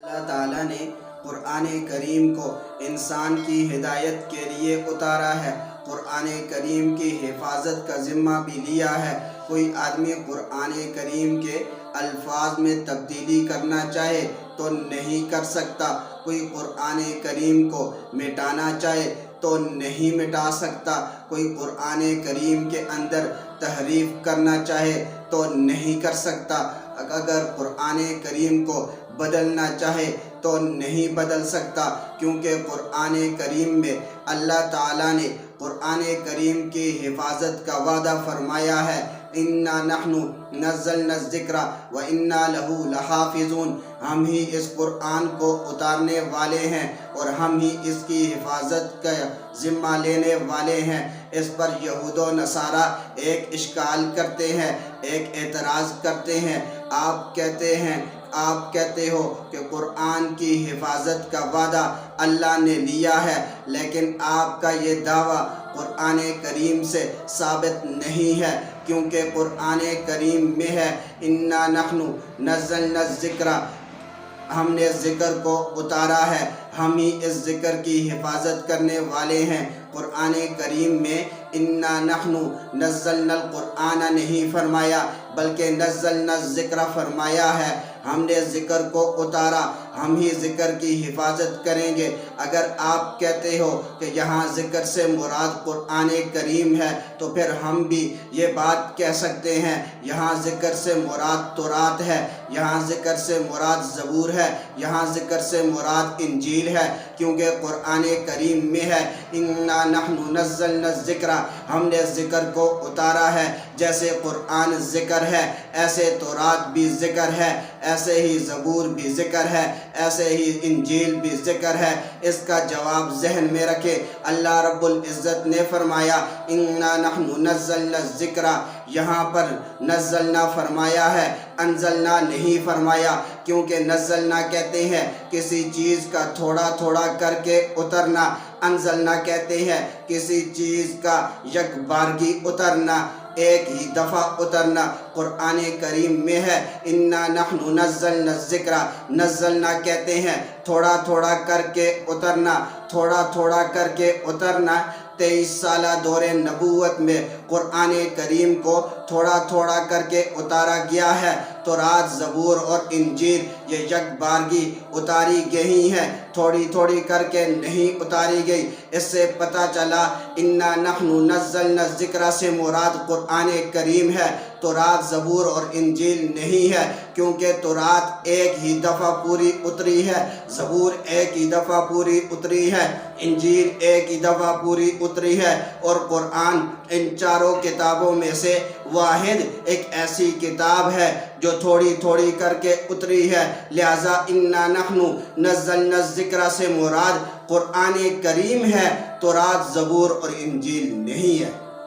اللہ تعالیٰ نے قرآن کریم کو انسان کی ہدایت کے لیے اتارا ہے۔ قرآن کریم کی حفاظت کا ذمہ بھی لیا ہے۔ کوئی آدمی قرآن کریم کے الفاظ میں تبدیلی کرنا چاہے تو نہیں کر سکتا۔ کوئی قرآن کریم کو مٹانا چاہے تو نہیں مٹا سکتا۔ کوئی قرآن کریم کے اندر تحریف کرنا چاہے تو نہیں کر سکتا۔ اگر قرآن کریم کو بدلنا چاہے تو نہیں بدل سکتا، کیونکہ قرآن کریم میں اللہ تعالیٰ نے قرآن کریم کی حفاظت کا وعدہ فرمایا ہے۔ اِنَّا نَحْنُ نَزَّلْنَا الذِّكْرَ وَإِنَّا لَهُ لَحَافِظُونَ، ہم ہی اس قرآن کو اتارنے والے ہیں اور ہم ہی اس کی حفاظت کا ذمہ لینے والے ہیں۔ اس پر یہود و نصارہ ایک اشکال کرتے ہیں، ایک اعتراض کرتے ہیں۔ آپ کہتے ہو کہ قرآن کی حفاظت کا وعدہ اللہ نے لیا ہے، لیکن آپ کا یہ دعویٰ قرآن کریم سے ثابت نہیں ہے، کیونکہ قرآن کریم میں ہے اِنَّا نَحْنُ نَزَّلْنَا الذِّكْرَ، ہم نے ذکر کو اتارا ہے، ہم ہی اس ذکر کی حفاظت کرنے والے ہیں۔ قرآن کریم میں اِنَّا نَحْنُ نَزَّلْنَا القرآن نہیں فرمایا، بلکہ نَزَّلْنَا الذِّكْرَ فرمایا ہے۔ ہم نے ذکر کو اتارا، ہم ہی ذکر کی حفاظت کریں گے۔ اگر آپ کہتے ہو کہ یہاں ذکر سے مراد قرآن کریم ہے تو پھر ہم بھی یہ بات کہہ سکتے ہیں یہاں ذکر سے مراد تورات ہے، یہاں ذکر سے مراد زبور ہے، یہاں ذکر سے مراد انجیل ہے، کیونکہ قرآن کریم میں ہے اِنَّا نَحْنُ نَزَّلْنَا الذِّكْرَ، ہم نے ذکر کو اتارا ہے۔ جیسے قرآن ذکر ہے ایسے تورات بھی ذکر ہے، ایسے ہی زبور بھی ذکر ہے، ایسے ہی انجیل بھی ذکر ہے۔ اس کا جواب ذہن میں رکھے۔ اللہ رب العزت نے فرمایا اِنَّا نَحْنُ نَزَّلْنَا الذِّكْرَ، یہاں پر نزلنا فرمایا ہے، انزلنا نہیں فرمایا، کیونکہ نزلنا کہتے ہیں کسی چیز کا تھوڑا تھوڑا کر کے اترنا، انزلنا کہتے ہیں کسی چیز کا یک بارگی اترنا، ایک ہی دفعہ اترنا۔ قرآن کریم میں ہے اِنَّا نَحْنُ نَزَّلْنَا الذِّكْرَ، نزلنا کہتے ہیں تھوڑا تھوڑا کر کے اترنا، تھوڑا تھوڑا کر کے اترنا۔ 23 سالہ دور نبوت میں قرآن کریم کو تھوڑا تھوڑا کر کے اتارا گیا ہے۔ تورات، زبور اور انجیل یہ یک بارگی اتاری گئی ہیں، تھوڑی تھوڑی کر کے نہیں اتاری گئی۔ اس سے پتہ چلا اِنَّا نَحْنُ نَزَّلْنَا الذِّكْرَ سے مراد قرآن کریم ہے، تورات، زبور اور انجیل نہیں ہے، کیونکہ تورات ایک ہی دفعہ پوری اتری ہے، زبور ایک ہی دفعہ پوری اتری ہے، انجیل ایک ہی دفعہ پوری اتری ہے، اور قرآن ان چاروں کتابوں میں سے واحد ایک ایسی کتاب ہے جو تھوڑی تھوڑی کر کے اتری ہے۔ لہٰذا اِنَّا نَحْنُ نَزَّلْنَا الذِّكْرَ سے مراد قرآن کریم ہے، تورات، زبور اور انجیل نہیں ہے۔